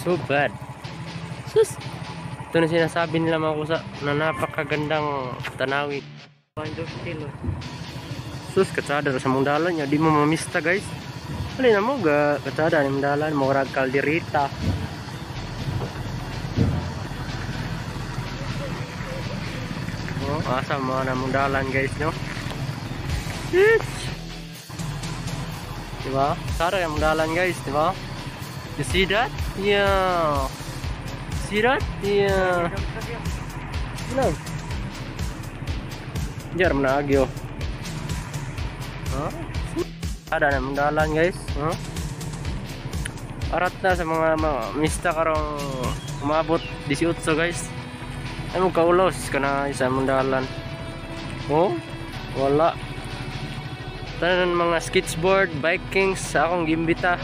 so bad. Sus! Ito na sinasabi nila mga kusa na napakagandang tanawin. Sus, katsada sa mong dalan niya. Di mo mamista guys. Hali na mo ga katsada ng dalan. Murag kalderita. Oh, asa mga namong dalan guys no. Diba? Sara yung dalan guys, diba? You see that? Yeah. See that? Yeah. No. Jar mana agyo. Huh? Ada na dalan guys, huh? Arat na sa mga mista karong umabot 18 guys. Ano kaulos kana isa dalan. Oh, wala. Tanan mga skateboard, bikings sa akong gimbita.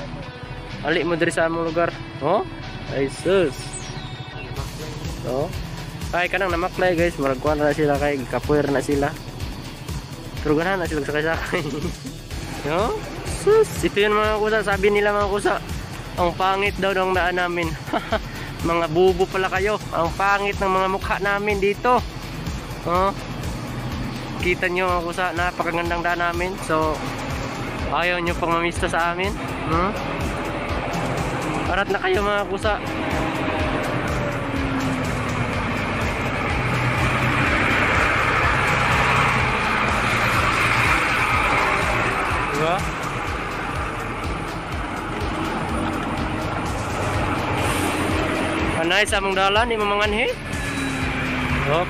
Ali mo diri sa among lugar. Oh? Ay sus. Oh. Kay kanang namaklay guys, murag kuan na sila kay kapuer na sila. Pero ganahan na sila sakay-sakay. No? Sus, ito yun mga kusa, sabi nila mga kusa. Ang pangit daw ng daan namin. Mga bubo pala kayo. Ang pangit ng mga mukha namin dito. Oh. Kita nyo mga kusa, napakagandang daan namin. So, ayaw nyo pang mamista sa amin. Arat na kayo mga kusa. Diba? Anay sa among dalan, di mamanganhi. Oh.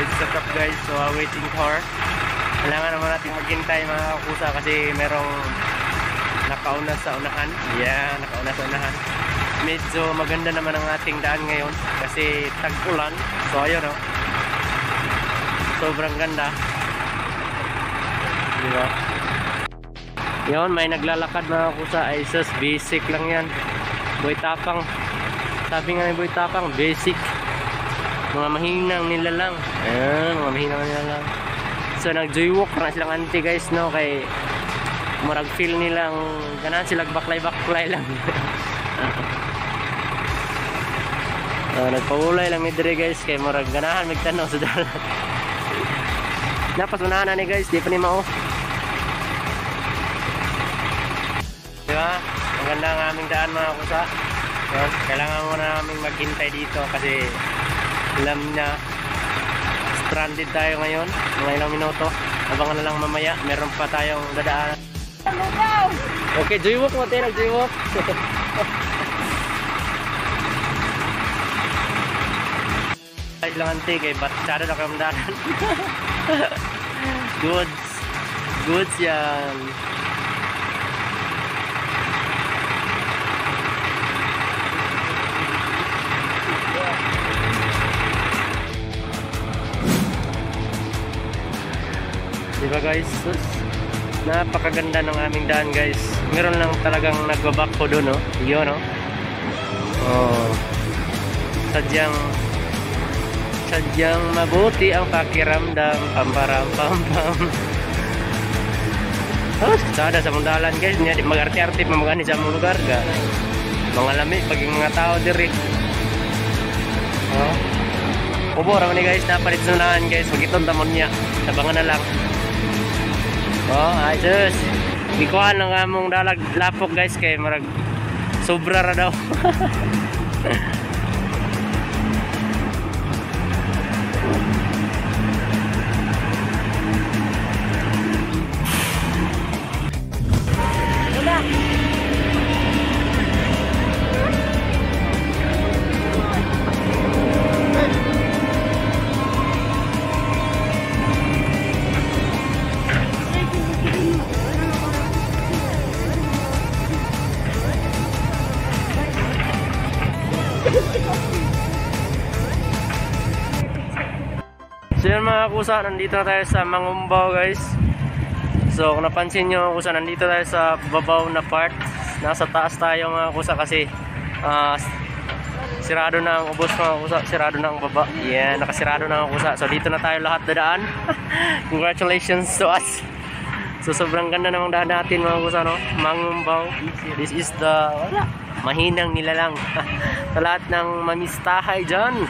What's up guys, so waiting car. Kailangan naman natin maghintay mga kusa kasi merong nakauna sa unahan. Yeah, nakauna sa unahan. Medyo maganda naman ang ating daan ngayon kasi tag-ulan. So ayun o, sobrang ganda, diba? Yun, may naglalakad mga kusa. Ay sus, basic lang yan. Boy tapang. Sabi nga ni Boy tapang, basic. Mga mahinang nila lang. Ayan, mga mahinang nila lang. So nag-joywalk na silang auntie guys no. Kay murag feel nilang ganahan sila baklay-baklay lang. Nagpaulay lang ni dire guys. Kay murag ganahan magtanaw sa dalan. Napas unahan na ni guys. Di pa ni mao. Diba? Maganda ang aming daan mga kusa. Yes, kailangan muna namin maghintay dito kasi alam niya stranded tayo ngayon mga ilang minuto. Abangan na lang mamaya, meron pa tayong dadaan. Okay, joywalk mo tayo, nag-joywalk. Ay lang ante, kay batsada na kayong daan. Goods yan. Diba guys, sus, napakaganda ng aming daan guys. Meron lang talagang nagbabako doon, no? Yun, no? Oh, sadyang mabuti ang pakiramdam. Pamparam-pam-pam. Oh, sada sa mundalan guys. Niya, mag-arte-arte mamagani sa among lugar ga. Mga lami, paging mga tao diri. Oh, ubo raman ni guys, napalit sunahan guys. Magiton tamon niya. Tabangan na lang. Oh, ay sus. Ikuhan lang among dalag lapok guys kay marag sobra ra daw. So yun mga kusa, nandito na tayo sa Mangumbaw guys. So kung napansin nyo kusa, nandito tayo sa babaw na part. Nasa taas tayo mga kusa kasi Sirado na ang ubos mga kusa, sirado na ang baba. Yeah, nakasirado na ang kusa. So dito na tayo lahat dadaan. Congratulations to us. So sobrang ganda namang daan natin mga kusa, no? Mangumbaw. This is the mahinang nilalang. Sa lahat ng mamistahay dyan.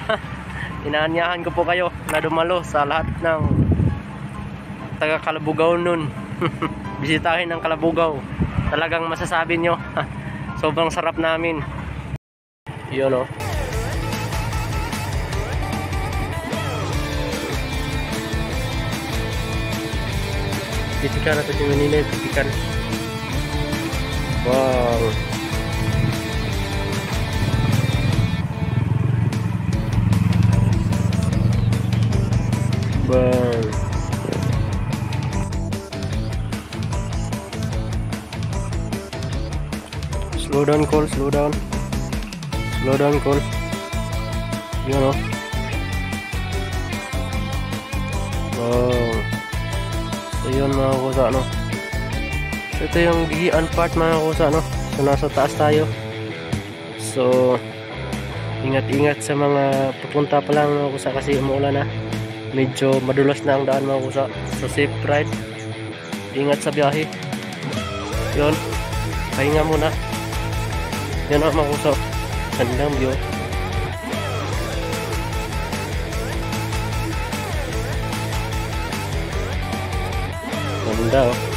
Inaanyahan ko po kayo na dumalo sa lahat ng taga Kalabugaw nun. Bisitahin ang Kalabugaw. Talagang masasabi nyo. Sobrang sarap namin. Yun, no? Titikan natin yung Manila. Titikan. Wow. Wow. Slow down, Cole. Slow down. Slow down, Cole. Yun, no? Wow. So yun mga kusa, no? So ito yung gigian part mga kusa, no? So nasa taas tayo. So ingat-ingat sa mga pupunta pa lang mga kusa kasi umuulan na. Medyo madulas na ang daan mga kusa. So safe ride. Ingat sa biyahe. Yun. Pahinga muna. Yan ang mga kusa. Gandang view. Ganda, oh.